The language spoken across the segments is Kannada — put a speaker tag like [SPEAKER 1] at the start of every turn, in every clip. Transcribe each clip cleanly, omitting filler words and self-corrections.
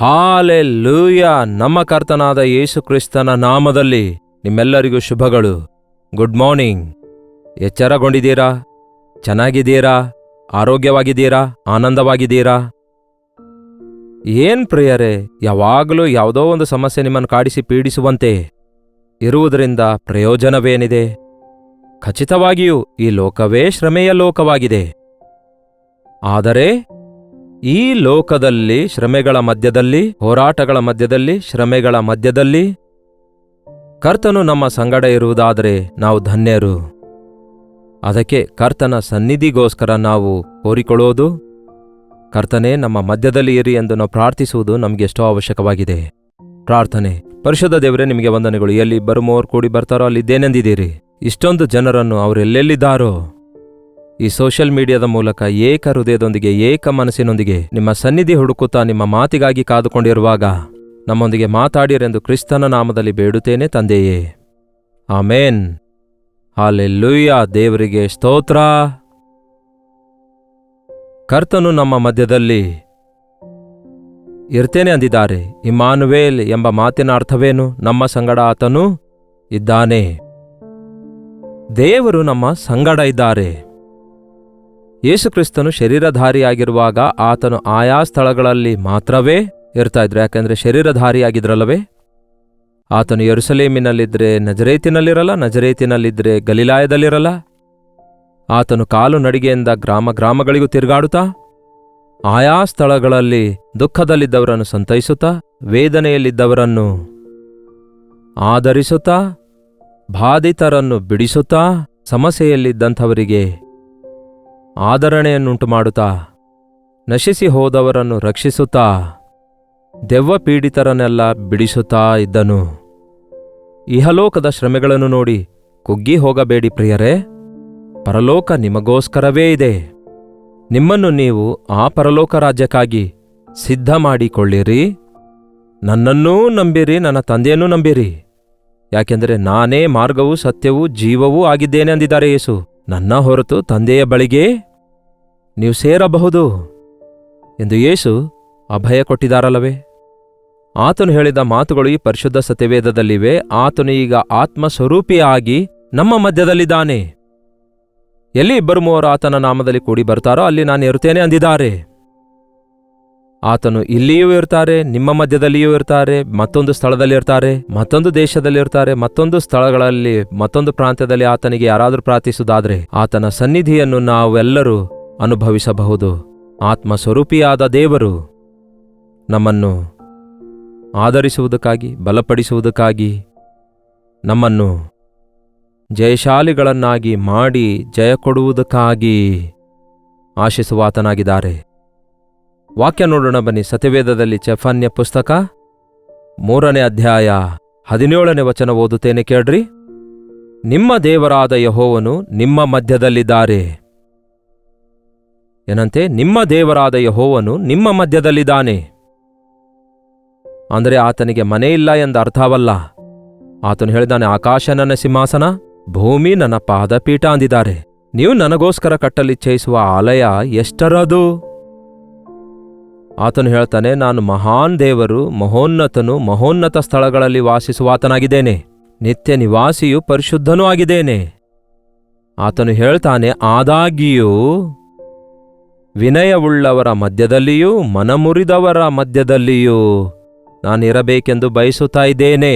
[SPEAKER 1] ಹಾಲೆಲೂಯ. ನಮ್ಮ ಕರ್ತನಾದ ಯೇಸು ಕ್ರಿಸ್ತನ ನಾಮದಲ್ಲಿ ನಿಮ್ಮೆಲ್ಲರಿಗೂ ಶುಭಗಳು. Good morning. ಎಚ್ಚರಗೊಂಡಿದ್ದೀರಾ? ಚೆನ್ನಾಗಿದ್ದೀರಾ? ಆರೋಗ್ಯವಾಗಿದ್ದೀರಾ? ಆನಂದವಾಗಿದ್ದೀರಾ? ಏನ್ ಪ್ರಿಯರೇ, ಯಾವಾಗಲೂ ಯಾವುದೋ ಒಂದು ಸಮಸ್ಯೆ ನಿಮ್ಮನ್ನು ಕಾಡಿಸಿ ಪೀಡಿಸುವಂತೆ ಇರುವುದರಿಂದ ಪ್ರಯೋಜನವೇನಿದೆ? ಖಚಿತವಾಗಿಯೂ ಈ ಲೋಕವೇ ಶ್ರಮೆಯ ಲೋಕವಾಗಿದೆ. ಆದರೆ ಈ ಲೋಕದಲ್ಲಿ ಶ್ರಮೆಗಳ ಮಧ್ಯದಲ್ಲಿ, ಹೋರಾಟಗಳ ಮಧ್ಯದಲ್ಲಿ, ಶ್ರಮೆಗಳ ಮಧ್ಯದಲ್ಲಿ ಕರ್ತನು ನಮ್ಮ ಸಂಗಡ ಇರುವುದಾದರೆ ನಾವು ಧನ್ಯರು. ಅದಕ್ಕೆ ಕರ್ತನ ಸನ್ನಿಧಿಗೋಸ್ಕರ ನಾವು ಕೋರಿಕೊಳ್ಳುವುದು, ಕರ್ತನೇ ನಮ್ಮ ಮಧ್ಯದಲ್ಲಿ ಇರಿ ಎಂದು ನಾವು ಪ್ರಾರ್ಥಿಸುವುದು ನಮಗೆ ಎಷ್ಟೋ ಅವಶ್ಯಕವಾಗಿದೆ. ಪ್ರಾರ್ಥನೆ. ಪರಿಶುದ್ಧ ದೇವರೇ, ನಿಮಗೆ ವಂದನೆಗಳು. ಎಲ್ಲಿ ಇಬ್ಬರು ಮೂವರು ಕೂಡಿ ಬರ್ತಾರೋ ಅಲ್ಲಿದ್ದೇನೆಂದಿದ್ದೀರಿ. ಇಷ್ಟೊಂದು ಜನರನ್ನು ಅವರೆಲ್ಲೆಲ್ಲಿದ್ದಾರೋ ಈ ಸೋಷಿಯಲ್ ಮೀಡಿಯಾದ ಮೂಲಕ ಏಕ ಹೃದಯದೊಂದಿಗೆ, ಏಕ ಮನಸ್ಸಿನೊಂದಿಗೆ ನಿಮ್ಮ ಸನ್ನಿಧಿ ಹುಡುಕುತ್ತಾ ನಿಮ್ಮ ಮಾತಿಗಾಗಿ ಕಾದುಕೊಂಡಿರುವಾಗ ನಮ್ಮೊಂದಿಗೆ ಮಾತಾಡಿರೆಂದು ಕ್ರಿಸ್ತನ ನಾಮದಲ್ಲಿ ಬೇಡುತ್ತೇನೆ ತಂದೆಯೇ. ಆಮೇನ್. ಹಾಲೆಲೂಯ. ದೇವರಿಗೆ ಸ್ತೋತ್ರ. ಕರ್ತನು ನಮ್ಮ ಮಧ್ಯದಲ್ಲಿ ಇರ್ತೇನೆ ಅಂದಿದ್ದಾರೆ. ಇಮ್ಮಾನುವೇಲ್ ಎಂಬ ಮಾತಿನ ಅರ್ಥವೇನು? ನಮ್ಮ ಸಂಗಡ ಆತನು ಇದ್ದಾನೆ. ದೇವರು ನಮ್ಮ ಸಂಗಡ ಇದ್ದಾರೆ. ಯೇಸುಕ್ರಿಸ್ತನು ಶರೀರಧಾರಿಯಾಗಿರುವಾಗ ಆತನು ಆಯಾ ಸ್ಥಳಗಳಲ್ಲಿ ಮಾತ್ರವೇ ಇರ್ತಾ ಇದ್ರು. ಯಾಕೆಂದರೆ ಶರೀರಧಾರಿಯಾಗಿದ್ರಲ್ಲವೇ. ಆತನು ಯೆರೂಸಲೇಮಿನಲ್ಲಿದ್ದರೆ ನಜರೇತಿನಲ್ಲಿರಲ್ಲ, ನಜರೇತಿನಲ್ಲಿದ್ದರೆ ಗಲಿಲಾಯದಲ್ಲಿರಲ್ಲ. ಆತನು ಕಾಲು ನಡಿಗೆಯಿಂದ ಗ್ರಾಮಗಳಿಗೂ ತಿರುಗಾಡುತ್ತಾ ಆಯಾ ಸ್ಥಳಗಳಲ್ಲಿ ದುಃಖದಲ್ಲಿದ್ದವರನ್ನು ಸಂತೈಸುತ್ತಾ, ವೇದನೆಯಲ್ಲಿದ್ದವರನ್ನು ಆದರಿಸುತ್ತಾ, ಬಾಧಿತರನ್ನು ಬಿಡಿಸುತ್ತಾ, ಸಮಸ್ಯೆಯಲ್ಲಿದ್ದಂಥವರಿಗೆ ಆದರಣೆಯನ್ನುಂಟು ಮಾಡುತ್ತಾ, ನಶಿಸಿ ಹೋದವರನ್ನು ರಕ್ಷಿಸುತ್ತಾ, ದೆವ್ವ ಪೀಡಿತರನ್ನೆಲ್ಲ ಬಿಡಿಸುತ್ತಾ ಇದ್ದನು. ಇಹಲೋಕದ ಶ್ರಮೆಗಳನ್ನು ನೋಡಿ ಕುಗ್ಗಿ ಹೋಗಬೇಡಿ ಪ್ರಿಯರೇ. ಪರಲೋಕ ನಿಮಗೋಸ್ಕರವೇ ಇದೆ. ನಿಮ್ಮನ್ನು ನೀವು ಆ ಪರಲೋಕ ರಾಜ್ಯಕ್ಕಾಗಿ ಸಿದ್ಧ ಮಾಡಿಕೊಳ್ಳಿರಿ. ನನ್ನನ್ನೂ ನಂಬಿರಿ, ನನ್ನ ತಂದೆಯನ್ನೂ ನಂಬಿರಿ. ಯಾಕೆಂದರೆ ನಾನೇ ಮಾರ್ಗವೂ ಸತ್ಯವೂ ಜೀವವೂ ಆಗಿದ್ದೇನೆ ಅಂದಿದ್ದಾರೆ ಯೇಸು. ನನ್ನ ಹೊರತು ತಂದೆಯ ಬಳಿಗೆ ನೀವು ಸೇರಬಹುದು ಎಂದು ಯೇಸು ಅಭಯ ಕೊಟ್ಟಿದ್ದಾರಲ್ಲವೇ. ಆತನು ಹೇಳಿದ ಮಾತುಗಳು ಈ ಪರಿಶುದ್ಧ ಸತ್ಯವೇದದಲ್ಲಿವೆ. ಆತನು ಈಗ ಆತ್ಮಸ್ವರೂಪಿಯಾಗಿ ನಮ್ಮ ಮಧ್ಯದಲ್ಲಿದ್ದಾನೆ. ಎಲ್ಲಿ ಇಬ್ಬರು ಮೂವರು ಆತನ ನಾಮದಲ್ಲಿ ಕೂಡಿ ಬರ್ತಾರೋ ಅಲ್ಲಿ ನಾನು ಇರುತ್ತೇನೆ ಅಂದಿದ್ದಾರೆ. ಆತನು ಇಲ್ಲಿಯೂ ಇರ್ತಾರೆ, ನಿಮ್ಮ ಮಧ್ಯದಲ್ಲಿಯೂ ಇರ್ತಾರೆ, ಮತ್ತೊಂದು ಸ್ಥಳದಲ್ಲಿ ಇರ್ತಾರೆ, ಮತ್ತೊಂದು ದೇಶದಲ್ಲಿ ಇರ್ತಾರೆ, ಮತ್ತೊಂದು ಸ್ಥಳಗಳಲ್ಲಿ, ಮತ್ತೊಂದು ಪ್ರಾಂತ್ಯದಲ್ಲಿ ಆತನಿಗೆ ಯಾರಾದರೂ ಪ್ರಾರ್ಥಿಸುವುದಾದರೆ ಆತನ ಸನ್ನಿಧಿಯನ್ನು ನಾವೆಲ್ಲರೂ ಅನುಭವಿಸಬಹುದು. ಆತ್ಮಸ್ವರೂಪಿಯಾದ ದೇವರು ನಮ್ಮನ್ನು ಆದರಿಸುವುದಕ್ಕಾಗಿ, ಬಲಪಡಿಸುವುದಕ್ಕಾಗಿ, ನಮ್ಮನ್ನು ಜಯಶಾಲಿಗಳನ್ನಾಗಿ ಮಾಡಿ ಜಯ ಕೊಡುವುದಕ್ಕಾಗಿ ಆಶಿಸುವಾತನಾಗಿದ್ದಾರೆ. ವಾಕ್ಯ ನೋಡೋಣ ಬನ್ನಿ. ಸತ್ಯವೇದದಲ್ಲಿ ಚೆಫನ್ಯ ಪುಸ್ತಕ 3ನೇ ಅಧ್ಯಾಯ 17ನೇ ವಚನ ಓದುತ್ತೇನೆ, ಕೇಳ್ರಿ. ನಿಮ್ಮ ದೇವರಾದ ಯೆಹೋವನು ನಿಮ್ಮ ಮಧ್ಯದಲ್ಲಿದ್ದಾರೆ. ಏನಂತೆ? ನಿಮ್ಮ ದೇವರಾದ ಯೆಹೋವನು ನಿಮ್ಮ ಮಧ್ಯದಲ್ಲಿದ್ದಾನೆ. ಅಂದರೆ ಆತನಿಗೆ ಮನೆ ಇಲ್ಲ ಎಂದ ಅರ್ಥವಲ್ಲ. ಆತನು ಹೇಳಿದಾನೆ, ಆಕಾಶ ನನ್ನ ಸಿಂಹಾಸನ, ಭೂಮಿ ನನ್ನ ಪಾದಪೀಠ ಅಂದಿದ್ದಾರೆ. ನೀವು ನನಗೋಸ್ಕರ ಕಟ್ಟಲಿಚ್ಛಯಿಸುವ ಆಲಯ ಎಷ್ಟರದು? ಆತನು ಹೇಳ್ತಾನೆ, ನಾನು ಮಹಾನ್ ದೇವರು, ಮಹೋನ್ನತನು, ಮಹೋನ್ನತ ಸ್ಥಳಗಳಲ್ಲಿ ವಾಸಿಸುವಾತನಾಗಿದ್ದೇನೆ, ನಿತ್ಯ ನಿವಾಸಿಯೂ ಪರಿಶುದ್ಧನೂ ಆಗಿದ್ದೇನೆ. ಆತನು ಹೇಳ್ತಾನೆ, ಆದಾಗ್ಯೂ ವಿನಯವುಳ್ಳವರ ಮಧ್ಯದಲ್ಲಿಯೂ ಮನಮುರಿದವರ ಮಧ್ಯದಲ್ಲಿಯೂ ನಾನಿರಬೇಕೆಂದು ಬಯಸುತ್ತಾ ಇದ್ದೇನೆ.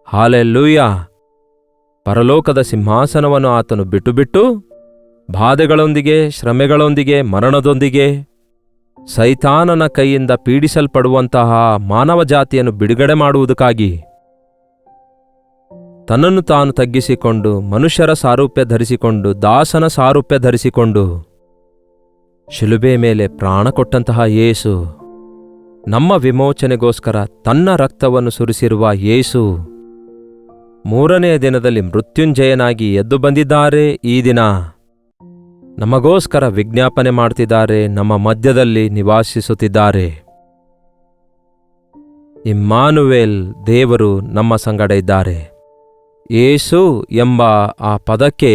[SPEAKER 1] ಹಾಲೆಲೂಯ. ಪರಲೋಕದ ಸಿಂಹಾಸನವನ್ನು ಆತನು ಬಿಟ್ಟು ಬಾಧೆಗಳೊಂದಿಗೆ, ಶ್ರಮೆಗಳೊಂದಿಗೆ, ಮರಣದೊಂದಿಗೆ, ಸೈತಾನನ ಕೈಯಿಂದ ಪೀಡಿಸಲ್ಪಡುವಂತಹ ಮಾನವ ಜಾತಿಯನ್ನು ಬಿಡುಗಡೆ ಮಾಡುವುದಕ್ಕಾಗಿ ತನ್ನನ್ನು ತಾನು ತಗ್ಗಿಸಿಕೊಂಡು, ಮನುಷ್ಯರ ಸಾರೂಪ್ಯ ಧರಿಸಿಕೊಂಡು, ದಾಸನ ಸಾರೂಪ್ಯ ಧರಿಸಿಕೊಂಡು ಶಿಲುಬೆ ಮೇಲೆ ಪ್ರಾಣ ಕೊಟ್ಟಂತಹ ಯೇಸು, ನಮ್ಮ ವಿಮೋಚನೆಗೋಸ್ಕರ ತನ್ನ ರಕ್ತವನ್ನು ಸುರಿಸಿರುವ ಯೇಸು 3ನೇ ದಿನದಲ್ಲಿ ಮೃತ್ಯುಂಜಯನಾಗಿ ಎದ್ದು ಬಂದಿದ್ದಾರೆ. ಈ ದಿನ ನಮಗೋಸ್ಕರ ವಿಜ್ಞಾಪನೆ ಮಾಡ್ತಿದ್ದಾರೆ, ನಮ್ಮ ಮಧ್ಯದಲ್ಲಿ ನಿವಾಸಿಸುತ್ತಿದ್ದಾರೆ. ಇಮ್ಮಾನುವೇಲ್, ದೇವರು ನಮ್ಮ ಸಂಗಡ ಇದ್ದಾರೆ. ಯೇಸು ಎಂಬ ಆ ಪದಕ್ಕೆ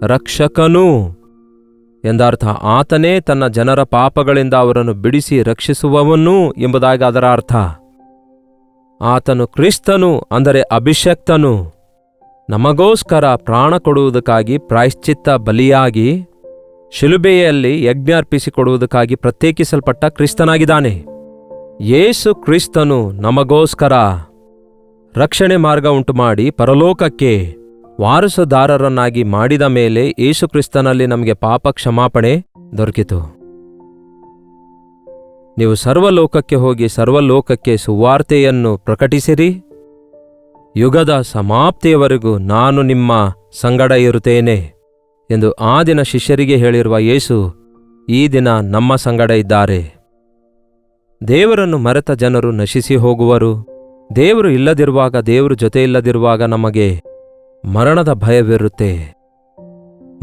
[SPEAKER 1] ರಕ್ಷಕನೂ ಎಂದರ್ಥ. ಆತನೇ ತನ್ನ ಜನರ ಪಾಪಗಳಿಂದ ಅವರನ್ನು ಬಿಡಿಸಿ ರಕ್ಷಿಸುವವನು ಎಂಬುದಾಗಿ ಅದರ ಅರ್ಥ. ಆತನು ಕ್ರಿಸ್ತನು, ಅಂದರೆ ಅಭಿಷಕ್ತನು, ನಮಗೋಸ್ಕರ ಪ್ರಾಣ ಕೊಡುವುದಕ್ಕಾಗಿ ಪ್ರಾಯಶ್ಚಿತ್ತ ಬಲಿಯಾಗಿ ಶಿಲುಬೆಯಲ್ಲಿ ಯಜ್ಞ ಅರ್ಪಿಸಿಕೊಡುವುದಕ್ಕಾಗಿ ಪ್ರತ್ಯೇಕಿಸಲ್ಪಟ್ಟ ಕ್ರಿಸ್ತನಾಗಿದ್ದಾನೆ. ಯೇಸು ಕ್ರಿಸ್ತನು ನಮಗೋಸ್ಕರ ರಕ್ಷಣೆ ಮಾರ್ಗ ಉಂಟುಮಾಡಿ ಪರಲೋಕಕ್ಕೆ ವಾರಸುದಾರರನ್ನಾಗಿ ಮಾಡಿದ ಮೇಲೆ ಯೇಸು ಕ್ರಿಸ್ತನಲ್ಲಿ ನಮಗೆ ಪಾಪ ಕ್ಷಮಾಪಣೆ ದೊರಕಿತು. ನೀವು ಸರ್ವಲೋಕಕ್ಕೆ ಹೋಗಿ ಸರ್ವಲೋಕಕ್ಕೆ ಸುವಾರ್ತೆಯನ್ನು ಪ್ರಕಟಿಸಿರಿ. ಯುಗದ ಸಮಾಪ್ತಿಯವರೆಗೂ ನಾನು ನಿಮ್ಮ ಸಂಗಡ ಇರುತ್ತೇನೆ ಎಂದು ಆ ದಿನ ಶಿಷ್ಯರಿಗೆ ಹೇಳಿರುವ ಯೇಸು ಈ ದಿನ ನಮ್ಮ ಸಂಗಡ ಇದ್ದಾರೆ. ದೇವರನ್ನು ಮರೆತ ಜನರು ನಶಿಸಿ ಹೋಗುವರು. ದೇವರು ಇಲ್ಲದಿರುವಾಗ, ದೇವರು ಜೊತೆ ಇಲ್ಲದಿರುವಾಗ ನಮಗೆ ಮರಣದ ಭಯವಿರುತ್ತೆ.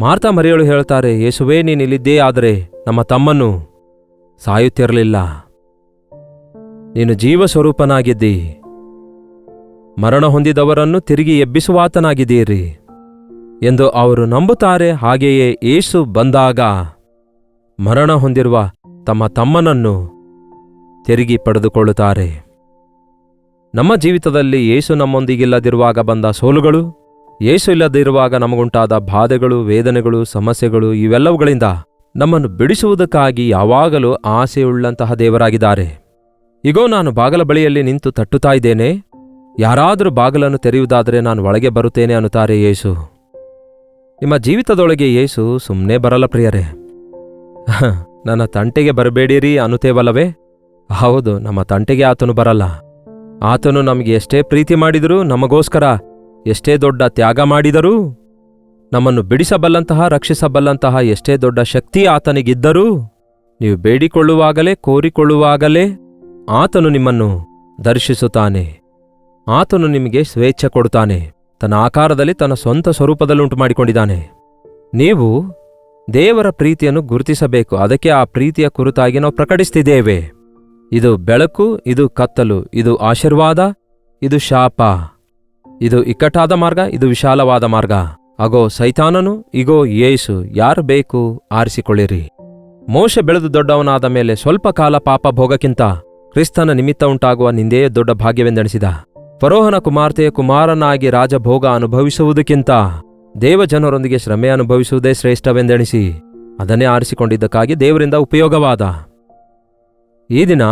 [SPEAKER 1] ಮಾರ್ತಾ ಮರಿಯಳು ಹೇಳ್ತಾರೆ, ಯೇಸುವೇ, ನೀನಿಲ್ಲಿದ್ದೇ ಆದರೆ ನಮ್ಮ ತಮ್ಮನು ಸಾಯುತ್ತಿರಲಿಲ್ಲ. ನೀನು ಜೀವಸ್ವರೂಪನಾಗಿದ್ದಿ, ಮರಣ ಹೊಂದಿದವರನ್ನು ತಿರುಗಿ ಎಬ್ಬಿಸುವಾತನಾಗಿದ್ದೀರಿ ಎಂದು ಅವರು ನಂಬುತ್ತಾರೆ. ಹಾಗೆಯೇ ಯೇಸು ಬಂದಾಗ ಮರಣ ಹೊಂದಿರುವ ತಮ್ಮ ತಮ್ಮನನ್ನು ತಿರುಗಿ ಪಡೆದುಕೊಳ್ಳುತ್ತಾರೆ. ನಮ್ಮ ಜೀವಿತದಲ್ಲಿ ಯೇಸು ನಮ್ಮೊಂದಿಗಿಲ್ಲದಿರುವಾಗ ಬಂದ ಸೋಲುಗಳು, ಯೇಸು ಇಲ್ಲದಿರುವಾಗ ನಮಗುಂಟಾದ ಬಾಧೆಗಳು, ವೇದನೆಗಳು, ಸಮಸ್ಯೆಗಳು, ಇವೆಲ್ಲವುಗಳಿಂದ ನಮ್ಮನ್ನು ಬಿಡಿಸುವುದಕ್ಕಾಗಿ ಯಾವಾಗಲೂ ಆಸೆಯುಳ್ಳಂತಹ ದೇವರಾಗಿದ್ದಾರೆ. ಇಗೋ, ನಾನು ಬಾಗಲ ಬಳಿಯಲ್ಲಿ ನಿಂತು ತಟ್ಟುತ್ತಾ ಇದ್ದೇನೆ. ಯಾರಾದರೂ ಬಾಗಲನ್ನು ತೆರೆಯುವುದಾದರೆ ನಾನು ಒಳಗೆ ಬರುತ್ತೇನೆ ಅನ್ನುತ್ತಾರೆ ಯೇಸು. ನಿಮ್ಮ ಜೀವಿತದೊಳಗೆ ಯೇಸು ಸುಮ್ಮನೆ ಬರಲ್ಲ ಪ್ರಿಯರೇ. ನನ್ನ ತಂಟೆಗೆ ಬರಬೇಡಿರಿ ಅನ್ನುತ್ತೇವಲ್ಲವೇ? ಹೌದು, ನಮ್ಮ ತಂಟೆಗೆ ಆತನು ಬರಲ್ಲ. ಆತನು ನಮಗೆ ಎಷ್ಟೇ ಪ್ರೀತಿ ಮಾಡಿದರೂ, ನಮಗೋಸ್ಕರ ಎಷ್ಟೇ ದೊಡ್ಡ ತ್ಯಾಗ ಮಾಡಿದರೂ, ನಮ್ಮನ್ನು ಬಿಡಿಸಬಲ್ಲಂತಹ, ರಕ್ಷಿಸಬಲ್ಲಂತಹ ಎಷ್ಟೇ ದೊಡ್ಡ ಶಕ್ತಿ ಆತನಿಗಿದ್ದರೂ, ನೀವು ಬೇಡಿಕೊಳ್ಳುವಾಗಲೇ, ಕೋರಿಕೊಳ್ಳುವಾಗಲೇ ಆತನು ನಿಮ್ಮನ್ನು ದರ್ಶಿಸುತ್ತಾನೆ. ಆತನು ನಿಮಗೆ ಸ್ವೇಚ್ಛೆ ಕೊಡುತ್ತಾನೆ. ತನ್ನ ಆಕಾರದಲ್ಲಿ, ತನ್ನ ಸ್ವಂತ ಸ್ವರೂಪದಲ್ಲಿ ಉಂಟು ಮಾಡಿಕೊಂಡಿದ್ದಾನೆ. ನೀವು ದೇವರ ಪ್ರೀತಿಯನ್ನು ಗುರುತಿಸಬೇಕು. ಅದಕ್ಕೆ ಆ ಪ್ರೀತಿಯ ಕುರಿತಾಗಿ ನಾವು ಪ್ರಕಟಿಸ್ತಿದ್ದೇವೆ. ಇದು ಬೆಳಕು, ಇದು ಕತ್ತಲು, ಇದು ಆಶೀರ್ವಾದ, ಇದು ಶಾಪ, ಇದು ಇಕ್ಕಟ್ಟಾದ ಮಾರ್ಗ, ಇದು ವಿಶಾಲವಾದ ಮಾರ್ಗ. ಅಗೋ ಸೈತಾನನು, ಇಗೋ ಯೇಸು, ಯಾರು ಬೇಕು ಆರಿಸಿಕೊಳ್ಳಿರಿ. ಮೋಶೆ ಬೆಳೆದು ದೊಡ್ಡವನಾದ ಮೇಲೆ ಸ್ವಲ್ಪ ಕಾಲ ಪಾಪ ಭೋಗಕ್ಕಿಂತ ಕ್ರಿಸ್ತನ ನಿಮಿತ್ತ ಉಂಟಾಗುವ ನಿಂದೇ ದೊಡ್ಡ ಭಾಗ್ಯವೆಂದೆಣಿಸಿದ. ಫರೋಹನ ಕುಮಾರ್ತೆಯ ಕುಮಾರನಾಗಿ ರಾಜಭೋಗ ಅನುಭವಿಸುವುದಕ್ಕಿಂತ ದೇವಜನರೊಂದಿಗೆ ಶ್ರಮೆ ಅನುಭವಿಸುವುದೇ ಶ್ರೇಷ್ಠವೆಂದೆಣಿಸಿ ಅದನ್ನೇ ಆರಿಸಿಕೊಂಡಿದ್ದಕ್ಕಾಗಿ ದೇವರಿಂದ ಉಪಯೋಗವಾದ. ಈ ದಿನ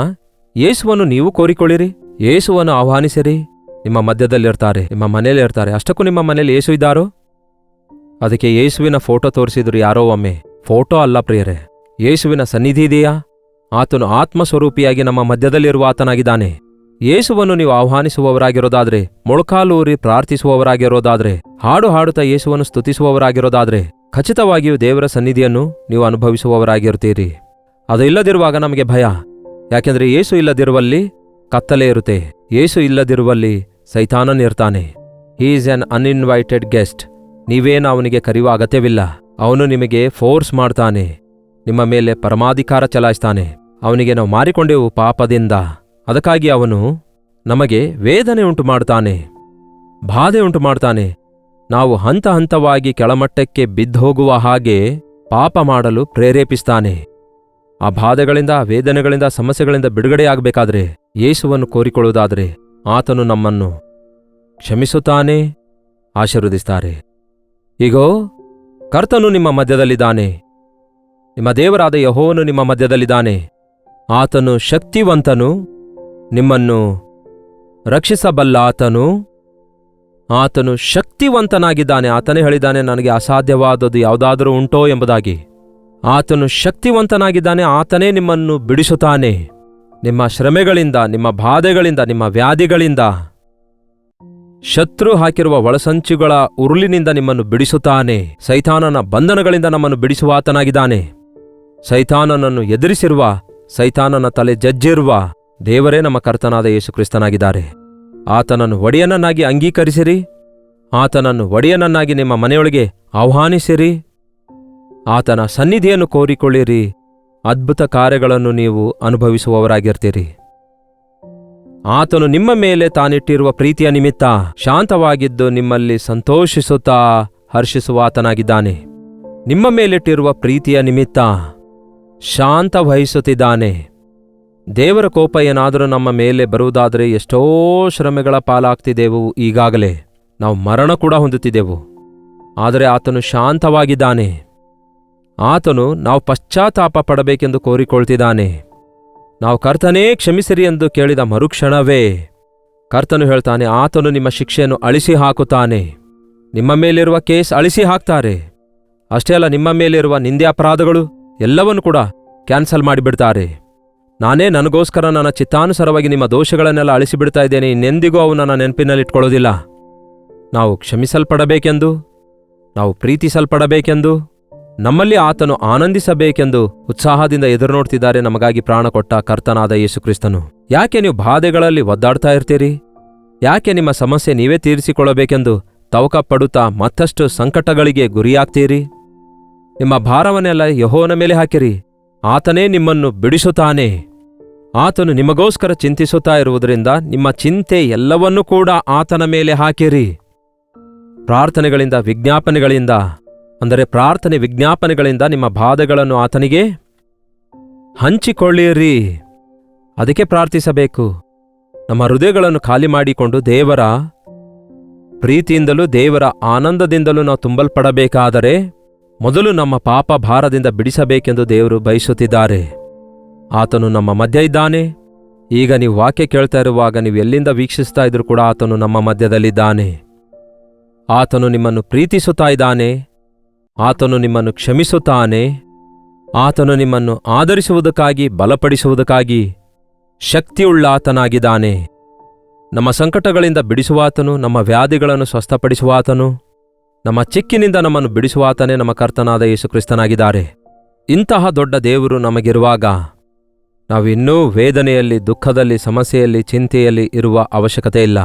[SPEAKER 1] ಯೇಸುವನ್ನು ನೀವು ಕೋರಿಕೊಳ್ಳಿರಿ, ಯೇಸುವನ್ನು ಆಹ್ವಾನಿಸಿರಿ. ನಿಮ್ಮ ಮಧ್ಯದಲ್ಲಿರ್ತಾರೆ, ನಿಮ್ಮ ಮನೆಯಲ್ಲಿರ್ತಾರೆ. ಅಷ್ಟಕ್ಕೂ ನಿಮ್ಮ ಮನೆಯಲ್ಲಿ ಯೇಸು ಇದ್ದಾರೋ? ಅದಕ್ಕೆ ಯೇಸುವಿನ ಫೋಟೋ ತೋರಿಸಿದ್ರು ಯಾರೋ ಒಮ್ಮೆ. ಫೋಟೋ ಅಲ್ಲ ಪ್ರಿಯರೇ, ಯೇಸುವಿನ ಸನ್ನಿಧಿ ಇದೆಯಾ? ಆತನು ಆತ್ಮಸ್ವರೂಪಿಯಾಗಿ ನಮ್ಮ ಮಧ್ಯದಲ್ಲಿರುವ ಆತನಾಗಿದ್ದಾನೆ. ಯೇಸುವನ್ನು ನೀವು ಆಹ್ವಾನಿಸುವವರಾಗಿರೋದಾದ್ರೆ, ಮೊಳಕಾಲೂರಿ ಪ್ರಾರ್ಥಿಸುವವರಾಗಿರೋದಾದ್ರೆ, ಹಾಡು ಹಾಡುತ್ತಾ ಯೇಸುವನ್ನು ಸ್ತುತಿಸುವವರಾಗಿರೋದಾದ್ರೆ, ಖಚಿತವಾಗಿಯೂ ದೇವರ ಸನ್ನಿಧಿಯನ್ನು ನೀವು ಅನುಭವಿಸುವವರಾಗಿರ್ತೀರಿ. ಅದು ಇಲ್ಲದಿರುವಾಗ ನಮಗೆ ಭಯ. ಯಾಕೆಂದರೆ ಯೇಸು ಇಲ್ಲದಿರುವಲ್ಲಿ ಕತ್ತಲೆ ಇರುತ್ತೆ. ಯೇಸು ಇಲ್ಲದಿರುವಲ್ಲಿ ಸೈತಾನನಿರ್ತಾನೆ. He is an uninvited guest. ನೀವೇನು ಅವನಿಗೆ ಕರೆಯುವ ಅಗತ್ಯವಿಲ್ಲ. ಅವನು ನಿಮಗೆ ಫೋರ್ಸ್ ಮಾಡ್ತಾನೆ, ನಿಮ್ಮ ಮೇಲೆ ಪರಮಾಧಿಕಾರ ಚಲಾಯಿಸ್ತಾನೆ. ಅವನಿಗೆ ನಾವು ಮಾರಿಕೊಂಡೆವು ಪಾಪದಿಂದ. ಅದಕ್ಕಾಗಿ ಅವನು ನಮಗೆ ವೇದನೆ ಉಂಟು ಮಾಡ್ತಾನೆ, ಬಾಧೆ ಉಂಟು ಮಾಡ್ತಾನೆ. ನಾವು ಹಂತ ಹಂತವಾಗಿ ಕೆಳಮಟ್ಟಕ್ಕೆ ಬಿದ್ದೋಗುವ ಹಾಗೆ ಪಾಪ ಮಾಡಲು ಪ್ರೇರೇಪಿಸ್ತಾನೆ. ಆ ಬಾಧೆಗಳಿಂದ, ವೇದನೆಗಳಿಂದ, ಸಮಸ್ಯೆಗಳಿಂದ ಬಿಡುಗಡೆಯಾಗಬೇಕಾದ್ರೆ ಯೇಸುವನ್ನು ಕೋರಿಕೊಳ್ಳುವುದಾದರೆ ಆತನು ನಮ್ಮನ್ನು ಕ್ಷಮಿಸುತ್ತಾನೆ, ಆಶೀರ್ವದಿಸ್ತಾರೆ. ಈಗೋ ಕರ್ತನು ನಿಮ್ಮ ಮಧ್ಯದಲ್ಲಿದ್ದಾನೆ. ನಿಮ್ಮ ದೇವರಾದ ಯೆಹೋವನು ನಿಮ್ಮ ಮಧ್ಯದಲ್ಲಿದ್ದಾನೆ. ಆತನು ಶಕ್ತಿವಂತನು, ನಿಮ್ಮನ್ನು ರಕ್ಷಿಸಬಲ್ಲ ಆತನು. ಆತನು ಶಕ್ತಿವಂತನಾಗಿದ್ದಾನೆ. ಆತನೇ ಹೇಳಿದ್ದಾನೆ, ನನಗೆ ಅಸಾಧ್ಯವಾದದ್ದು ಯಾವುದಾದರೂ ಉಂಟೋ ಎಂಬುದಾಗಿ. ಆತನು ಶಕ್ತಿವಂತನಾಗಿದ್ದಾನೆ. ಆತನೇ ನಿಮ್ಮನ್ನು ಬಿಡಿಸುತ್ತಾನೆ. ನಿಮ್ಮ ಶ್ರಮೆಗಳಿಂದ, ನಿಮ್ಮ ಬಾಧೆಗಳಿಂದ, ನಿಮ್ಮ ವ್ಯಾಧಿಗಳಿಂದ, ಶತ್ರು ಹಾಕಿರುವ ಒಳಸಂಚುಗಳ ಉರುಳಿನಿಂದ ನಿಮ್ಮನ್ನು ಬಿಡಿಸುತ್ತಾನೆ. ಸೈತಾನನ ಬಂಧನಗಳಿಂದ ನಮ್ಮನ್ನು ಬಿಡಿಸುವಾತನಾಗಿದ್ದಾನೆ. ಸೈತಾನನನ್ನು ಎದುರಿಸಿರುವ, ಸೈತಾನನ ತಲೆ ಜಜ್ಜಿರುವ ದೇವರೇ ನಮ್ಮ ಕರ್ತನಾದ ಯೇಸು ಕ್ರಿಸ್ತನಾಗಿದ್ದಾರೆ. ಆತನನ್ನು ಒಡೆಯನನ್ನಾಗಿ ಅಂಗೀಕರಿಸಿರಿ. ಆತನನ್ನು ಒಡೆಯನನ್ನಾಗಿ ನಿಮ್ಮ ಮನೆಯೊಳಗೆ ಆಹ್ವಾನಿಸಿರಿ. ಆತನ ಸನ್ನಿಧಿಯನ್ನು ಕೋರಿಕೊಳ್ಳಿರಿ. ಅದ್ಭುತ ಕಾರ್ಯಗಳನ್ನು ನೀವು ಅನುಭವಿಸುವವರಾಗಿರ್ತೀರಿ. ಆತನು ನಿಮ್ಮ ಮೇಲೆ ತಾನಿಟ್ಟಿರುವ ಪ್ರೀತಿಯ ನಿಮಿತ್ತ ಶಾಂತವಾಗಿದ್ದು ನಿಮ್ಮಲ್ಲಿ ಸಂತೋಷಿಸುತ್ತಾ ಹರ್ಷಿಸುವ ಆತನಾಗಿದ್ದಾನೆ. ನಿಮ್ಮ ಮೇಲಿಟ್ಟಿರುವ ಪ್ರೀತಿಯ ನಿಮಿತ್ತ ಶಾಂತ ವಹಿಸುತ್ತಿದ್ದಾನೆ. ದೇವರ ಕೋಪ ಏನಾದರೂ ನಮ್ಮ ಮೇಲೆ ಬರುವುದಾದರೆ ಎಷ್ಟೋ ಶ್ರಮೆಗಳ ಪಾಲಾಗ್ತಿದ್ದೆವು. ಈಗಾಗಲೇ ನಾವು ಮರಣ ಕೂಡ ಹೊಂದುತ್ತಿದ್ದೆವು. ಆದರೆ ಆತನು ಶಾಂತವಾಗಿದ್ದಾನೆ. ಆತನು ನಾವು ಪಶ್ಚಾತ್ತಾಪ ಪಡಬೇಕೆಂದು ಕೋರಿಕೊಳ್ತಿದ್ದಾನೆ. ನಾವು ಕರ್ತನೇ ಕ್ಷಮಿಸಿರಿ ಎಂದು ಕೇಳಿದ ಮರುಕ್ಷಣವೇ ಕರ್ತನು ಹೇಳ್ತಾನೆ, ಆತನು ನಿಮ್ಮ ಶಿಕ್ಷೆಯನ್ನು ಅಳಿಸಿ ಹಾಕುತ್ತಾನೆ. ನಿಮ್ಮ ಮೇಲಿರುವ ಕೇಸ್ ಅಳಿಸಿ ಹಾಕ್ತಾರೆ. ಅಷ್ಟೇ ಅಲ್ಲ, ನಿಮ್ಮ ಮೇಲಿರುವ ನಿಂದೆ ಅಪರಾಧಗಳು ಎಲ್ಲವನ್ನೂ ಕೂಡ ಕ್ಯಾನ್ಸಲ್ ಮಾಡಿಬಿಡ್ತಾರೆ. ನಾನೇ ನನಗೋಸ್ಕರ ನನ್ನ ಚಿತ್ತಾನುಸಾರವಾಗಿ ನಿಮ್ಮ ದೋಷಗಳನ್ನೆಲ್ಲ ಅಳಿಸಿಬಿಡ್ತಾ ಇದ್ದೇನೆ. ಇನ್ನೆಂದಿಗೂ ಅವು ನನ್ನ ನೆನಪಿನಲ್ಲಿಟ್ಕೊಳ್ಳೋದಿಲ್ಲ. ನಾವು ಕ್ಷಮಿಸಲ್ಪಡಬೇಕೆಂದು, ನಾವು ಪ್ರೀತಿಸಲ್ಪಡಬೇಕೆಂದು, ನಮ್ಮಲ್ಲಿ ಆತನು ಆನಂದಿಸಬೇಕೆಂದು ಉತ್ಸಾಹದಿಂದ ಎದುರು ನೋಡ್ತಿದ್ದಾರೆ ನಮಗಾಗಿ ಪ್ರಾಣ ಕೊಟ್ಟ ಕರ್ತನಾದ ಯೇಸುಕ್ರಿಸ್ತನು. ಯಾಕೆ ನೀವು ಬಾಧೆಗಳಲ್ಲಿ ಒದ್ದಾಡ್ತಾ ಇರ್ತೀರಿ? ಯಾಕೆ ನಿಮ್ಮ ಸಮಸ್ಯೆ ನೀವೇ ತೀರಿಸಿಕೊಳ್ಳಬೇಕೆಂದು ತವಕ ಪಡುತ್ತಾ ಮತ್ತಷ್ಟು ಸಂಕಟಗಳಿಗೆ ಗುರಿಯಾಗ್ತೀರಿ? ನಿಮ್ಮ ಭಾರವನ್ನೆಲ್ಲ ಯೆಹೋವನ ಮೇಲೆ ಹಾಕಿರಿ. ಆತನೇ ನಿಮ್ಮನ್ನು ಬಿಡಿಸುತ್ತಾನೆ. ಆತನು ನಿಮಗೋಸ್ಕರ ಚಿಂತಿಸುತ್ತಾ ಇರುವುದರಿಂದ ನಿಮ್ಮ ಚಿಂತೆ ಎಲ್ಲವನ್ನೂ ಕೂಡ ಆತನ ಮೇಲೆ ಹಾಕಿರಿ. ಪ್ರಾರ್ಥನೆಗಳಿಂದ ವಿಜ್ಞಾಪನೆಗಳಿಂದ, ಅಂದರೆ ಪ್ರಾರ್ಥನೆ ವಿಜ್ಞಾಪನೆಗಳಿಂದ ನಿಮ್ಮ ಬಾಧೆಗಳನ್ನು ಆತನಿಗೆ ಹಂಚಿಕೊಳ್ಳಿರಿ. ಅದಕ್ಕೆ ಪ್ರಾರ್ಥಿಸಬೇಕು. ನಮ್ಮ ಹೃದಯಗಳನ್ನು ಖಾಲಿ ಮಾಡಿಕೊಂಡು ದೇವರ ಪ್ರೀತಿಯಿಂದಲೂ ದೇವರ ಆನಂದದಿಂದಲೂ ನಾವು ತುಂಬಲ್ಪಡಬೇಕಾದರೆ ಮೊದಲು ನಮ್ಮ ಪಾಪ ಭಾರದಿಂದ ಬಿಡಿಸಬೇಕೆಂದು ದೇವರು ಬಯಸುತ್ತಿದ್ದಾರೆ. ಆತನು ನಮ್ಮ ಮಧ್ಯ ಇದ್ದಾನೆ. ಈಗ ನೀವು ವಾಕ್ಯ ಕೇಳ್ತಾ ಇರುವಾಗ ನೀವು ಎಲ್ಲಿಂದ ವೀಕ್ಷಿಸ್ತಾ ಇದ್ರೂ ಕೂಡ ಆತನು ನಮ್ಮ ಮಧ್ಯದಲ್ಲಿದ್ದಾನೆ. ಆತನು ನಿಮ್ಮನ್ನು ಪ್ರೀತಿಸುತ್ತಾ ಇದ್ದಾನೆ. ಆತನು ನಿಮ್ಮನ್ನು ಕ್ಷಮಿಸುತ್ತಾನೆ. ಆತನು ನಿಮ್ಮನ್ನು ಆದರಿಸುವುದಕ್ಕಾಗಿ, ಬಲಪಡಿಸುವುದಕ್ಕಾಗಿ ಶಕ್ತಿಯುಳ್ಳಾತನಾಗಿದ್ದಾನೆ. ನಮ್ಮ ಸಂಕಟಗಳಿಂದ ಬಿಡಿಸುವಾತನು, ನಮ್ಮ ವ್ಯಾಧಿಗಳನ್ನು ಸ್ವಸ್ಥಪಡಿಸುವಾತನು, ನಮ್ಮ ಚಿಕ್ಕಿನಿಂದ ನಮ್ಮನ್ನು ಬಿಡಿಸುವಾತನೇ ನಮ್ಮ ಕರ್ತನಾದ ಯೇಸುಕ್ರಿಸ್ತನಾಗಿದ್ದಾರೆ. ಇಂತಹ ದೊಡ್ಡ ದೇವರು ನಮಗಿರುವಾಗ ನಾವಿನ್ನೂ ವೇದನೆಯಲ್ಲಿ, ದುಃಖದಲ್ಲಿ, ಸಮಸ್ಯೆಯಲ್ಲಿ, ಚಿಂತೆಯಲ್ಲಿ ಇರುವ ಅವಶ್ಯಕತೆ ಇಲ್ಲ.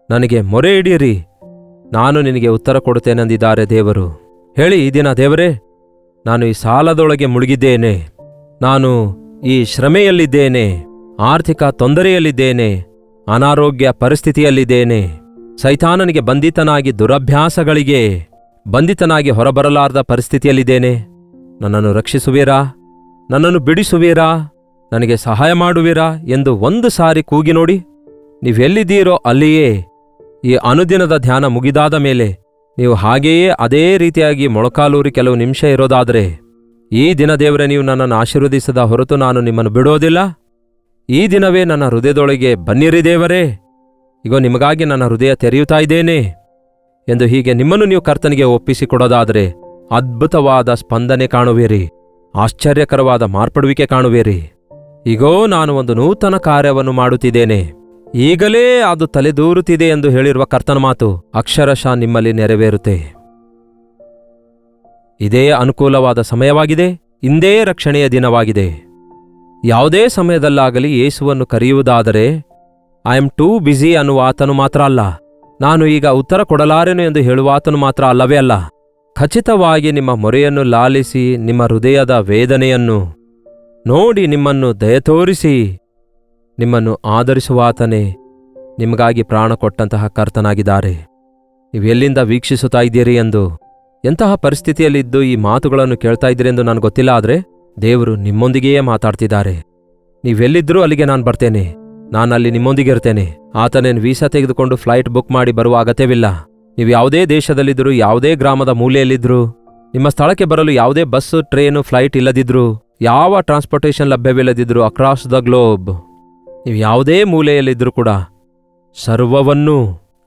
[SPEAKER 1] ನನಗೆ ಮೊರೆ ಇಡಿಯಿರಿ, ನಾನು ನಿನಗೆ ಉತ್ತರ ಕೊಡುತ್ತೇನೆಂದಿದ್ದಾರೆ ದೇವರು. ಹೇಳಿ ಈ ದಿನ, ದೇವರೇ, ನಾನು ಈ ಸಾಲದೊಳಗೆ ಮುಳುಗಿದ್ದೇನೆ, ನಾನು ಈ ಶ್ರಮೆಯಲ್ಲಿದ್ದೇನೆ, ಆರ್ಥಿಕ ತೊಂದರೆಯಲ್ಲಿದ್ದೇನೆ, ಅನಾರೋಗ್ಯ ಪರಿಸ್ಥಿತಿಯಲ್ಲಿದ್ದೇನೆ, ಸೈತಾನನಿಗೆ ಬಂಧಿತನಾಗಿ ದುರಭ್ಯಾಸಗಳಿಗೆ ಬಂಧಿತನಾಗಿ ಹೊರಬರಲಾರದ ಪರಿಸ್ಥಿತಿಯಲ್ಲಿದ್ದೇನೆ. ನನ್ನನ್ನು ರಕ್ಷಿಸುವಿರಾ? ನನ್ನನ್ನು ಬಿಡಿಸುವಿರಾ? ನನಗೆ ಸಹಾಯ ಮಾಡುವಿರಾ ಎಂದು ಒಂದು ಸಾರಿ ಕೂಗಿ ನೋಡಿ. ನೀವೆಲ್ಲಿದ್ದೀರೋ ಅಲ್ಲಿಯೇ ಈ ಅನುದಿನದ ಧ್ಯಾನ ಮುಗಿದಾದ ಮೇಲೆ ನೀವು ಹಾಗೆಯೇ ಅದೇ ರೀತಿಯಾಗಿ ಮೊಳಕಾಲೂರಿ ಕೆಲವು ನಿಮಿಷ ಇರೋದಾದರೆ, ಈ ದಿನ ದೇವರೇ, ನೀವು ನನ್ನನ್ನು ಆಶೀರ್ವದಿಸದ ಹೊರತು ನಾನು ನಿಮ್ಮನ್ನು ಬಿಡೋದಿಲ್ಲ. ಈ ದಿನವೇ ನನ್ನ ಹೃದಯದೊಳಗೆ ಬನ್ನಿರಿ ದೇವರೇ, ಈಗ ನಿಮಗಾಗಿ ನನ್ನ ಹೃದಯ ತೆರೆಯುತ್ತಾ ಇದ್ದೇನೆ ಎಂದು ಹೀಗೆ ನಿಮ್ಮನ್ನು ನೀವು ಕರ್ತನಿಗೆ ಒಪ್ಪಿಸಿಕೊಡೋದಾದರೆ ಅದ್ಭುತವಾದ ಸ್ಪಂದನೆ ಕಾಣುವಿರಿ. ಆಶ್ಚರ್ಯಕರವಾದ ಮಾರ್ಪಡುವಿಕೆ ಕಾಣುವಿರಿ. ಈಗೋ ನಾನು ಒಂದು ನೂತನ ಕಾರ್ಯವನ್ನು ಮಾಡುತ್ತಿದ್ದೇನೆ, ಈಗಲೇ ಅದು ತಲೆದೂರುತ್ತಿದೆ ಎಂದು ಹೇಳಿರುವ ಕರ್ತನ ಮಾತು ಅಕ್ಷರಶಃ ನಿಮ್ಮಲ್ಲಿ ನೆರವೇರುತ್ತೆ. ಇದೇ ಅನುಕೂಲವಾದ ಸಮಯವಾಗಿದೆ. ಇಂದೇ ರಕ್ಷಣೆಯ ದಿನವಾಗಿದೆ. ಯಾವುದೇ ಸಮಯದಲ್ಲಾಗಲಿ ಯೇಸುವನ್ನು ಕರೆಯುವುದಾದರೆ ಐ ಆಮ್ ಟೂ ಬ್ಯುಸಿ ಅನ್ನುವ ಆತನು ಮಾತ್ರ ಅಲ್ಲ, ನಾನು ಈಗ ಉತ್ತರ ಕೊಡಲಾರೆನು ಎಂದು ಹೇಳುವ ಆತನು ಮಾತ್ರ ಅಲ್ಲವೇ ಅಲ್ಲ. ಖಚಿತವಾಗಿ ನಿಮ್ಮ ಮೊರೆಯನ್ನು ಲಾಲಿಸಿ, ನಿಮ್ಮ ಹೃದಯದ ವೇದನೆಯನ್ನು ನೋಡಿ ನಿಮ್ಮನ್ನು ದಯತೋರಿಸಿ ನಿಮ್ಮನ್ನು ಆದರಿಸುವಾತನೇ ನಿಮಗಾಗಿ ಪ್ರಾಣ ಕೊಟ್ಟಂತಹ ಕರ್ತನಾಗಿದ್ದಾರೆ. ನೀವು ಎಲ್ಲಿಂದ ವೀಕ್ಷಿಸುತ್ತಾ ಇದ್ದೀರಿ ಎಂದು, ಎಂತಹ ಪರಿಸ್ಥಿತಿಯಲ್ಲಿದ್ದು ಈ ಮಾತುಗಳನ್ನು ಕೇಳ್ತಾ ಇದ್ದೀರಿ ಎಂದು ನನಗೆ ಗೊತ್ತಿಲ್ಲ. ಆದರೆ ದೇವರು ನಿಮ್ಮೊಂದಿಗೆಯೇ ಮಾತಾಡ್ತಿದ್ದಾರೆ. ನೀವೆಲ್ಲಿದ್ದರೂ ಅಲ್ಲಿಗೆ ನಾನು ಬರ್ತೇನೆ, ನಾನಲ್ಲಿ ನಿಮ್ಮೊಂದಿಗೆ ಇರ್ತೇನೆ. ಆತನೇನು ವೀಸಾ ತೆಗೆದುಕೊಂಡು ಫ್ಲೈಟ್ ಬುಕ್ ಮಾಡಿ ಬರುವ ಅಗತ್ಯವಿಲ್ಲ. ನೀವು ಯಾವುದೇ ದೇಶದಲ್ಲಿದ್ದರೂ, ಯಾವುದೇ ಗ್ರಾಮದ ಮೂಲೆಯಲ್ಲಿದ್ದರೂ, ನಿಮ್ಮ ಸ್ಥಳಕ್ಕೆ ಬರಲು ಯಾವುದೇ ಬಸ್ಸು, ಟ್ರೇನು, ಫ್ಲೈಟ್ ಇಲ್ಲದಿದ್ದರೂ, ಯಾವ ಟ್ರಾನ್ಸ್ಪೋರ್ಟೇಷನ್ ಲಭ್ಯವಿಲ್ಲದಿದ್ದರೂ ಅಕ್ರಾಸ್ ದ ಗ್ಲೋಬ್ ನೀವು ಯಾವುದೇ ಮೂಲೆಯಲ್ಲಿದ್ದರೂ ಕೂಡ ಸರ್ವವನ್ನೂ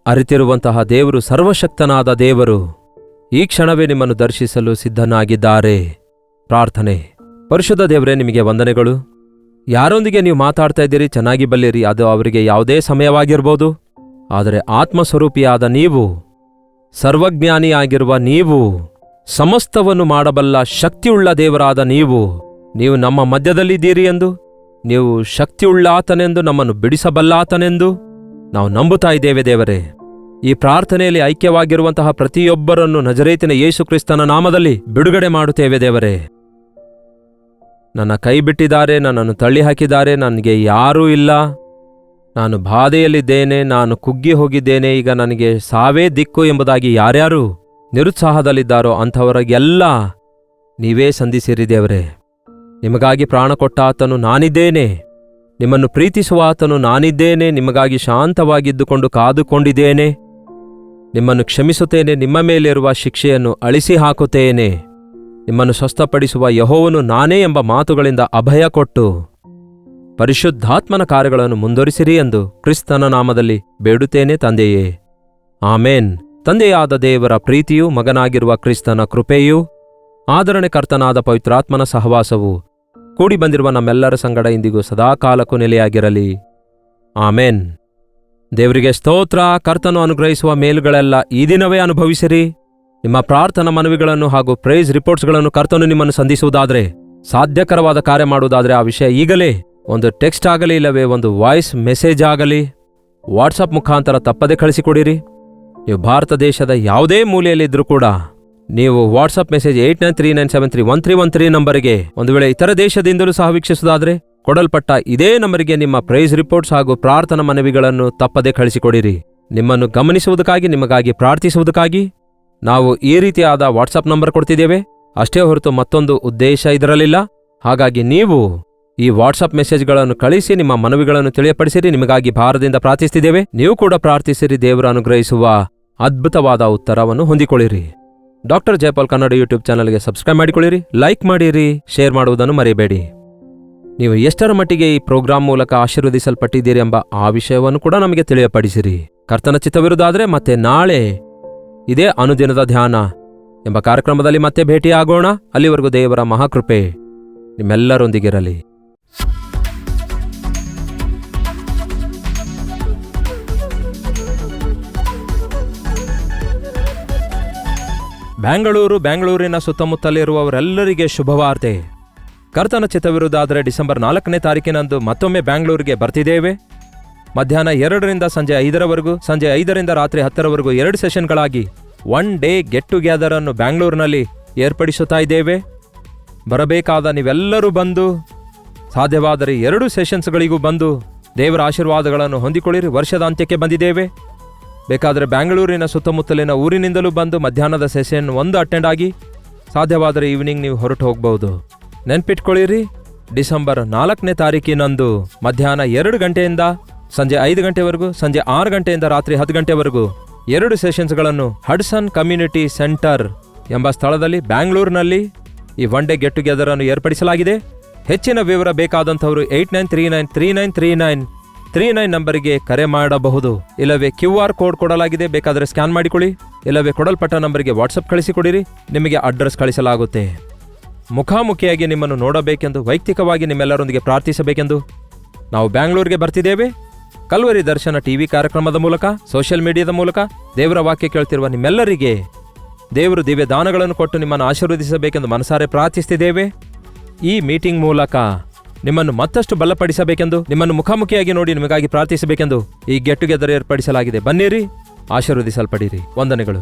[SPEAKER 1] ಅರಿತಿರುವಂತಹ ದೇವರು, ಸರ್ವಶಕ್ತನಾದ ದೇವರು ಈ ಕ್ಷಣವೇ ನಿಮ್ಮನ್ನು ದರ್ಶಿಸಲು ಸಿದ್ಧನಾಗಿದ್ದಾರೆ. ಪ್ರಾರ್ಥನೆ. ಪರಿಶುದ್ಧ ದೇವರೇ, ನಿಮಗೆ ವಂದನೆಗಳು. ಯಾರೊಂದಿಗೆ ನೀವು ಮಾತಾಡ್ತಾ ಇದ್ದೀರಿ ಚೆನ್ನಾಗಿ ಬಲ್ಲಿರಿ. ಅದು ಅವರಿಗೆ ಯಾವುದೇ ಸಮಯವಾಗಿರ್ಬೋದು. ಆದರೆ ಆತ್ಮಸ್ವರೂಪಿಯಾದ ನೀವು, ಸರ್ವಜ್ಞಾನಿಯಾಗಿರುವ ನೀವು, ಸಮಸ್ತವನ್ನು ಮಾಡಬಲ್ಲ ಶಕ್ತಿಯುಳ್ಳ ದೇವರಾದ ನೀವು ನಮ್ಮ ಮಧ್ಯದಲ್ಲಿದ್ದೀರಿ ಎಂದು, ನೀವು ಶಕ್ತಿಯುಳ್ಳಾತನೆಂದು, ನಮ್ಮನ್ನು ಬಿಡಿಸಬಲ್ಲಾತನೆಂದು ನಾವು ನಂಬುತ್ತಾ ಇದ್ದೇವೆ ದೇವರೇ. ಈ ಪ್ರಾರ್ಥನೆಯಲ್ಲಿ ಐಕ್ಯವಾಗಿರುವಂತಹ ಪ್ರತಿಯೊಬ್ಬರನ್ನು ನಜರೇತಿನ ಯೇಸು ಕ್ರಿಸ್ತನ ನಾಮದಲ್ಲಿ ಬಿಡುಗಡೆ ಮಾಡುತ್ತೇವೆ ದೇವರೇ. ನನ್ನ ಕೈ ಬಿಟ್ಟಿದ್ದಾರೆ, ನನ್ನನ್ನು ತಳ್ಳಿ ಹಾಕಿದ್ದಾರೆ, ನನಗೆ ಯಾರೂ ಇಲ್ಲ, ನಾನು ಬಾಧೆಯಲ್ಲಿದ್ದೇನೆ, ನಾನು ಕುಗ್ಗಿ ಹೋಗಿದ್ದೇನೆ, ಈಗ ನನಗೆ ಸಾವೇ ದಿಕ್ಕು ಎಂಬುದಾಗಿ ಯಾರ್ಯಾರು ನಿರುತ್ಸಾಹದಲ್ಲಿದ್ದಾರೋ ಅಂಥವರಿಗೆಲ್ಲ ನೀವೇ ಸಂಧಿಸಿರಿ ದೇವರೇ. ನಿಮಗಾಗಿ ಪ್ರಾಣ ಕೊಟ್ಟ ಆತನು ನಾನಿದ್ದೇನೆ, ನಿಮ್ಮನ್ನು ಪ್ರೀತಿಸುವ ಆತನು ನಾನಿದ್ದೇನೆ, ನಿಮಗಾಗಿ ಶಾಂತವಾಗಿದ್ದುಕೊಂಡು ಕಾದುಕೊಂಡಿದ್ದೇನೆ, ನಿಮ್ಮನ್ನು ಕ್ಷಮಿಸುತ್ತೇನೆ, ನಿಮ್ಮ ಮೇಲಿರುವ ಶಿಕ್ಷೆಯನ್ನು ಅಳಿಸಿ ಹಾಕುತ್ತೇನೆ, ನಿಮ್ಮನ್ನು ಸ್ವಸ್ಥಪಡಿಸುವ ಯೆಹೋವನು ನಾನೇ ಎಂಬ ಮಾತುಗಳಿಂದ ಅಭಯ ಕೊಟ್ಟು ಪರಿಶುದ್ಧಾತ್ಮನ ಕಾರ್ಯಗಳನ್ನು ಮುಂದುವರಿಸಿರಿ ಎಂದು ಕ್ರಿಸ್ತನ ನಾಮದಲ್ಲಿ ಬೇಡುತ್ತೇನೆ ತಂದೆಯೇ, ಆಮೇನ್. ತಂದೆಯಾದ ದೇವರ ಪ್ರೀತಿಯೂ ಮಗನಾಗಿರುವ ಕ್ರಿಸ್ತನ ಕೃಪೆಯೂ ಆದರಣೆಕರ್ತನಾದ ಪವಿತ್ರಾತ್ಮನ ಸಹವಾಸವು ಕೂಡಿ ಬಂದಿರುವ ನಮ್ಮೆಲ್ಲರ ಸಂಗಡ ಇಂದಿಗೂ ಸದಾಕಾಲಕ್ಕೂ ನೆಲೆಯಾಗಿರಲಿ. ಆಮೇನ್. ದೇವರಿಗೆ ಸ್ತೋತ್ರ. ಕರ್ತನು ಅನುಗ್ರಹಿಸುವ ಮೇಲುಗಳೆಲ್ಲ ಈ ದಿನವೇ ಅನುಭವಿಸಿರಿ. ನಿಮ್ಮ ಪ್ರಾರ್ಥನಾ ಮನವಿಗಳನ್ನು ಹಾಗೂ ಪ್ರೈಸ್ ರಿಪೋರ್ಟ್ಸ್ಗಳನ್ನು ಕರ್ತನು ನಿಮ್ಮನ್ನು ಸಂಧಿಸುವುದಾದರೆ, ಸಾಧ್ಯಕರವಾದ ಕಾರ್ಯ ಮಾಡುವುದಾದರೆ ಆ ವಿಷಯ ಈಗಲೇ ಒಂದು ಟೆಕ್ಸ್ಟ್ ಆಗಲಿ ಇಲ್ಲವೇ ಒಂದು ವಾಯ್ಸ್ ಮೆಸೇಜ್ ಆಗಲಿ ವಾಟ್ಸಪ್ ಮುಖಾಂತರ ತಪ್ಪದೆ ಕಳಿಸಿಕೊಡಿರಿ. ನೀವು ಭಾರತ ದೇಶದ ಯಾವುದೇ ಮೂಲೆಯಲ್ಲಿದ್ದರೂ ಕೂಡ ನೀವು ವಾಟ್ಸಪ್ ಮೆಸೇಜ್ 8939731313 ನಂಬರಿಗೆ, ಒಂದು ವೇಳೆ ಇತರ ದೇಶದಿಂದಲೂ ಸಹ ವೀಕ್ಷಿಸುವುದಾದರೆ ಕೊಡಲ್ಪಟ್ಟ ಇದೇ ನಂಬರಿಗೆ ನಿಮ್ಮ ಪ್ರೈಸ್ ರಿಪೋರ್ಟ್ಸ್ ಹಾಗೂ ಪ್ರಾರ್ಥನಾ ಮನವಿಗಳನ್ನು ತಪ್ಪದೆ ಕಳಿಸಿಕೊಡಿರಿ. ನಿಮ್ಮನ್ನು ಗಮನಿಸುವುದಕ್ಕಾಗಿ, ನಿಮಗಾಗಿ ಪ್ರಾರ್ಥಿಸುವುದಕ್ಕಾಗಿ ನಾವು ಈ ರೀತಿಯಾದ ವಾಟ್ಸಪ್ ನಂಬರ್ ಕೊಡ್ತಿದ್ದೇವೆ. ಅಷ್ಟೇ ಹೊರತು ಮತ್ತೊಂದು ಉದ್ದೇಶ ಇದರಲ್ಲಿಲ್ಲ. ಹಾಗಾಗಿ ನೀವು ಈ ವಾಟ್ಸಪ್ ಮೆಸೇಜ್ಗಳನ್ನು ಕಳಿಸಿ ನಿಮ್ಮ ಮನವಿಗಳನ್ನು ತಿಳಿಯಪಡಿಸಿರಿ. ನಿಮಗಾಗಿ ಭಾರದಿಂದ ಪ್ರಾರ್ಥಿಸ್ತಿದ್ದೇವೆ. ನೀವು ಕೂಡ ಪ್ರಾರ್ಥಿಸಿರಿ. ದೇವರು ಅನುಗ್ರಹಿಸುವ ಅದ್ಭುತವಾದ ಉತ್ತರವನ್ನು ಹೊಂದಿಕೊಳ್ಳಿರಿ. ಡಾಕ್ಟರ್ ಜಯಪಾಲ್ ಕನ್ನಡ ಯೂಟ್ಯೂಬ್ ಚಾನಲ್ಗೆ ಸಬ್ಸ್ಕ್ರೈಬ್ ಮಾಡಿಕೊಳ್ಳಿರಿ, ಲೈಕ್ ಮಾಡಿರಿ, ಶೇರ್ ಮಾಡುವುದನ್ನು ಮರೆಯಬೇಡಿ. ನೀವು ಎಷ್ಟರ ಮಟ್ಟಿಗೆ ಈ ಪ್ರೋಗ್ರಾಂ ಮೂಲಕ ಆಶೀರ್ವದಿಸಲ್ಪಟ್ಟಿದ್ದೀರಿ ಎಂಬ ಆ ವಿಷಯವನ್ನು ಕೂಡ ನಮಗೆ ತಿಳಿಯಪಡಿಸಿರಿ. ಕರ್ತನ ಚಿತ್ತವಿರುವುದಾದರೆ ಮತ್ತೆ ನಾಳೆ ಇದೇ ಅನುದಿನದ ಧ್ಯಾನ ಎಂಬ ಕಾರ್ಯಕ್ರಮದಲ್ಲಿ ಮತ್ತೆ ಭೇಟಿಯಾಗೋಣ. ಅಲ್ಲಿವರೆಗೂ ದೇವರ ಮಹಾಕೃಪೆ ನಿಮ್ಮೆಲ್ಲರೊಂದಿಗಿರಲಿ. ಬೆಂಗಳೂರಿನ ಸುತ್ತಮುತ್ತಲಿರುವವರೆಲ್ಲರಿಗೆ ಶುಭವಾರ್ತೆ. ಕರ್ತನ ಚಿತ್ತವಿರುವುದಾದರೆ ಡಿಸೆಂಬರ್ 4ನೇ ತಾರೀಕಿನಂದು ಮತ್ತೊಮ್ಮೆ ಬೆಂಗಳೂರಿಗೆ ಬರ್ತಿದ್ದೇವೆ. ಮಧ್ಯಾಹ್ನ 2ರಿಂದ ಸಂಜೆ 5ರವರೆಗೂ, ಸಂಜೆ 5ರಿಂದ ರಾತ್ರಿ 10ರವರೆಗೂ 2 ಸೆಷನ್ಗಳಾಗಿ ಒನ್ ಡೇ ಗೆಟ್ ಟುಗೆದರ್ ಅನ್ನು ಬೆಂಗಳೂರಿನಲ್ಲಿ ಏರ್ಪಡಿಸುತ್ತಾ ಇದ್ದೇವೆ. ಬರಬೇಕಾದ ನೀವೆಲ್ಲರೂ ಬಂದು, ಸಾಧ್ಯವಾದರೆ 2 ಸೆಷನ್ಸ್ಗಳಿಗೂ ಬಂದು ದೇವರ ಆಶೀರ್ವಾದಗಳನ್ನು ಹೊಂದಿಕೊಳ್ಳಿರಿ. ವರ್ಷದ ಅಂತ್ಯಕ್ಕೆ ಬಂದಿದ್ದೇವೆ. ಬೇಕಾದರೆ ಬೆಂಗಳೂರಿನ ಸುತ್ತಮುತ್ತಲಿನ ಊರಿನಿಂದಲೂ ಬಂದು ಮಧ್ಯಾಹ್ನದ ಸೆಷನ್ 1 ಅಟೆಂಡ್ ಆಗಿ, ಸಾಧ್ಯವಾದರೆ ಈವ್ನಿಂಗ್ ನೀವು ಹೊರಟು ಹೋಗಬಹುದು. ನೆನ್ಪಿಟ್ಕೊಳ್ಳಿರಿ, ಡಿಸೆಂಬರ್ 4ನೇ ತಾರೀಕಿನಂದು ಮಧ್ಯಾಹ್ನ 2 ಗಂಟೆಯಿಂದ ಸಂಜೆ 5 ಗಂಟೆವರೆಗೂ, ಸಂಜೆ 6 ಗಂಟೆಯಿಂದ ರಾತ್ರಿ 10 ಗಂಟೆವರೆಗೂ 2 ಸೆಷನ್ಸ್ಗಳನ್ನು ಹಡ್ಸನ್ ಕಮ್ಯುನಿಟಿ ಸೆಂಟರ್ ಎಂಬ ಸ್ಥಳದಲ್ಲಿ ಬೆಂಗಳೂರಿನಲ್ಲಿ ಈ ಒನ್ ಡೇ ಗೆಟ್ ಟುಗೆದರ್ ಅನ್ನು ಏರ್ಪಡಿಸಲಾಗಿದೆ. ಹೆಚ್ಚಿನ ವಿವರ ಬೇಕಾದಂಥವರು 8939393939 ನಂಬರಿಗೆ ಕರೆ ಮಾಡಬಹುದು. ಇಲ್ಲವೇ QR ಕೋಡ್ ಕೊಡಲಾಗಿದೆ, ಬೇಕಾದರೆ ಸ್ಕ್ಯಾನ್ ಮಾಡಿಕೊಳ್ಳಿ. ಇಲ್ಲವೇ ಕೊಡಲ್ಪಟ್ಟ ನಂಬರಿಗೆ ವಾಟ್ಸಪ್ ಕಳಿಸಿಕೊಡಿರಿ, ನಿಮಗೆ ಅಡ್ರೆಸ್ ಕಳಿಸಲಾಗುತ್ತೆ. ಮುಖಾಮುಖಿಯಾಗಿ ನಿಮ್ಮನ್ನು ನೋಡಬೇಕೆಂದು, ವೈಯಕ್ತಿಕವಾಗಿ ನಿಮ್ಮೆಲ್ಲರೊಂದಿಗೆ ಪ್ರಾರ್ಥಿಸಬೇಕೆಂದು ನಾವು ಬೆಂಗಳೂರಿಗೆ ಬರ್ತಿದ್ದೇವೆ. ಕಲ್ವರಿ ದರ್ಶನ ಟಿವಿ ಕಾರ್ಯಕ್ರಮದ ಮೂಲಕ, ಸೋಷಿಯಲ್ ಮೀಡಿಯಾದ ಮೂಲಕ ದೇವರ ವಾಕ್ಯ ಕೇಳ್ತಿರುವ ನಿಮ್ಮೆಲ್ಲರಿಗೆ ದೇವರು ದಿವ್ಯ ದಾನಗಳನ್ನು ಕೊಟ್ಟು ನಿಮ್ಮನ್ನು ಆಶೀರ್ವದಿಸಬೇಕೆಂದು ಮನಸಾರೆ ಪ್ರಾರ್ಥಿಸ್ತಿದ್ದೇವೆ. ಈ ಮೀಟಿಂಗ್ ಮೂಲಕ ನಿಮ್ಮನ್ನು ಮತ್ತಷ್ಟು ಬಲಪಡಿಸಬೇಕೆಂದು, ನಿಮ್ಮನ್ನು ಮುಖಾಮುಖಿಯಾಗಿ ನೋಡಿ ನಿಮಗಾಗಿ ಪ್ರಾರ್ಥಿಸಬೇಕೆಂದು ಈ ಗೆಟ್ ಟುಗೆದರ್ ಏರ್ಪಡಿಸಲಾಗಿದೆ. ಬನ್ನಿರಿ, ಆಶೀರ್ವದಿಸಲ್ಪಡಿರಿ. ವಂದನೆಗಳು.